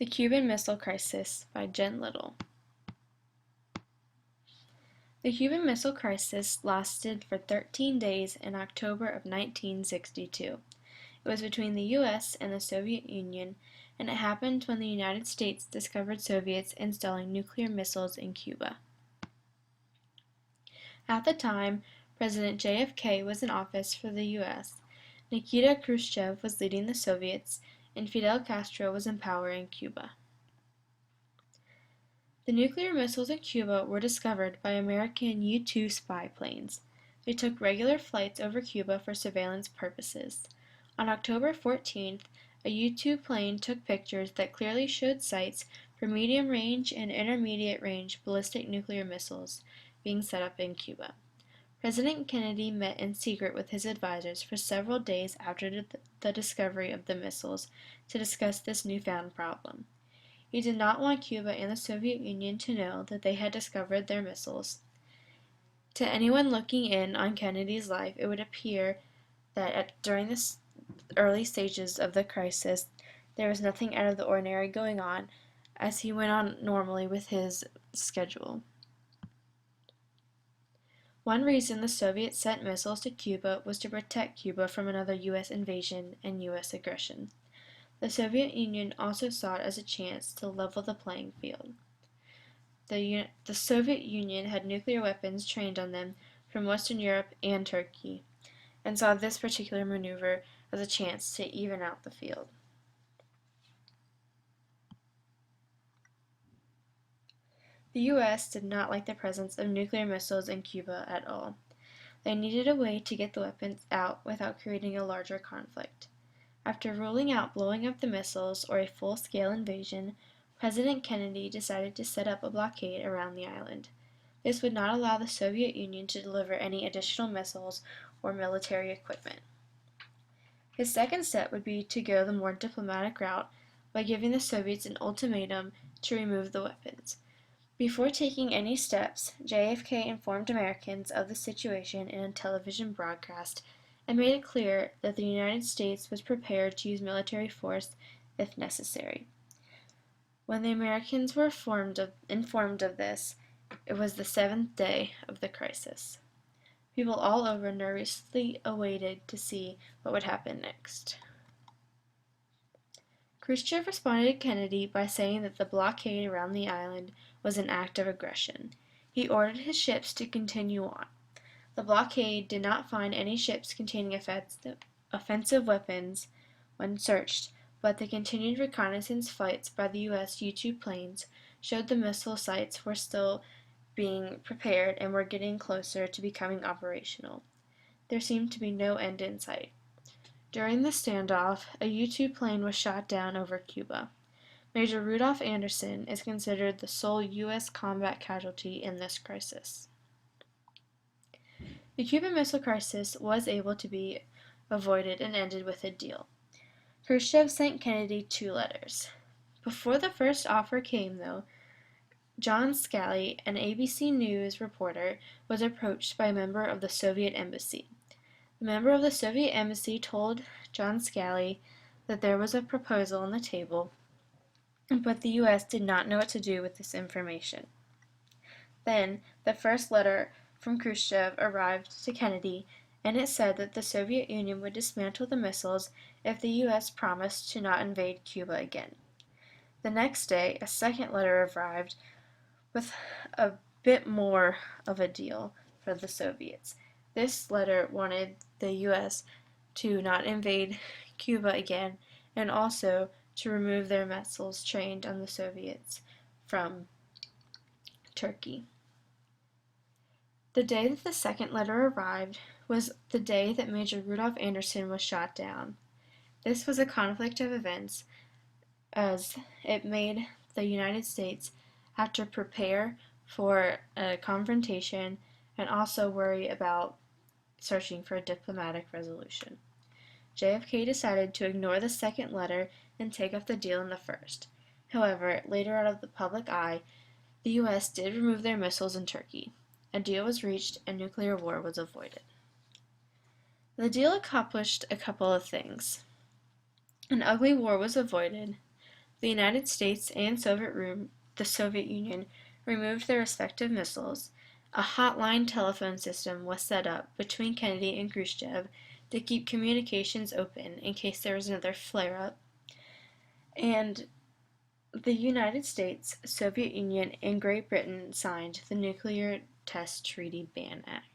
The Cuban Missile Crisis by Jen Little. The Cuban Missile Crisis lasted for 13 days in October of 1962. It was between the U.S. and the Soviet Union, and it happened when the United States discovered Soviets installing nuclear missiles in Cuba. At the time, President JFK was in office for the U.S., Nikita Khrushchev was leading the Soviets, and Fidel Castro was in power in Cuba. The nuclear missiles in Cuba were discovered by American U-2 spy planes. They took regular flights over Cuba for surveillance purposes. On October 14th, a U-2 plane took pictures that clearly showed sites for medium-range and intermediate-range ballistic nuclear missiles being set up in Cuba. President Kennedy met in secret with his advisors for several days after the discovery of the missiles to discuss this newfound problem. He did not want Cuba and the Soviet Union to know that they had discovered their missiles. To anyone looking in on Kennedy's life, it would appear that during the early stages of the crisis, there was nothing out of the ordinary going on, as he went on normally with his schedule. One reason the Soviets sent missiles to Cuba was to protect Cuba from another U.S. invasion and U.S. aggression. The Soviet Union also saw it as a chance to level the playing field. The Soviet Union had nuclear weapons trained on them from Western Europe and Turkey, and saw this particular maneuver as a chance to even out the field. The U.S. did not like the presence of nuclear missiles in Cuba at all. They needed a way to get the weapons out without creating a larger conflict. After ruling out blowing up the missiles or a full-scale invasion, President Kennedy decided to set up a blockade around the island. This would not allow the Soviet Union to deliver any additional missiles or military equipment. His second step would be to go the more diplomatic route by giving the Soviets an ultimatum to remove the weapons. Before taking any steps, JFK informed Americans of the situation in a television broadcast and made it clear that the United States was prepared to use military force if necessary. When the Americans were informed of this, it was the seventh day of the crisis. People all over nervously awaited to see what would happen next. Khrushchev responded to Kennedy by saying that the blockade around the island was an act of aggression. He ordered his ships to continue on. The blockade did not find any ships containing offensive weapons when searched, but the continued reconnaissance flights by the U.S. U-2 planes showed the missile sites were still being prepared and were getting closer to becoming operational. There seemed to be no end in sight. During the standoff, a U-2 plane was shot down over Cuba. Major Rudolph Anderson is considered the sole U.S. combat casualty in this crisis. The Cuban Missile Crisis was able to be avoided and ended with a deal. Khrushchev sent Kennedy 2 letters. Before the first offer came, though, John Scally, an ABC News reporter, was approached by a member of the Soviet embassy. The member of the Soviet embassy told John Scally that there was a proposal on the table, but the U.S. did not know what to do with this information. Then, the first letter from Khrushchev arrived to Kennedy, and it said that the Soviet Union would dismantle the missiles if the U.S. promised to not invade Cuba again. The next day, a second letter arrived with a bit more of a deal for the Soviets. This letter wanted the U.S. to not invade Cuba again, and also to remove their missiles trained on the Soviets from Turkey. The day that the second letter arrived was the day that Major Rudolph Anderson was shot down. This was a conflict of events, as it made the United States have to prepare for a confrontation and also worry about searching for a diplomatic resolution. JFK decided to ignore the second letter and take up the deal in the first. However, later out of the public eye, the U.S. did remove their missiles in Turkey. A deal was reached and nuclear war was avoided. The deal accomplished a couple of things. An ugly war was avoided, The United States and the Soviet Union removed their respective missiles. A hotline telephone system was set up between Kennedy and Khrushchev to keep communications open in case there was another flare-up. And the United States, Soviet Union, and Great Britain signed the Nuclear Test Treaty Ban Act.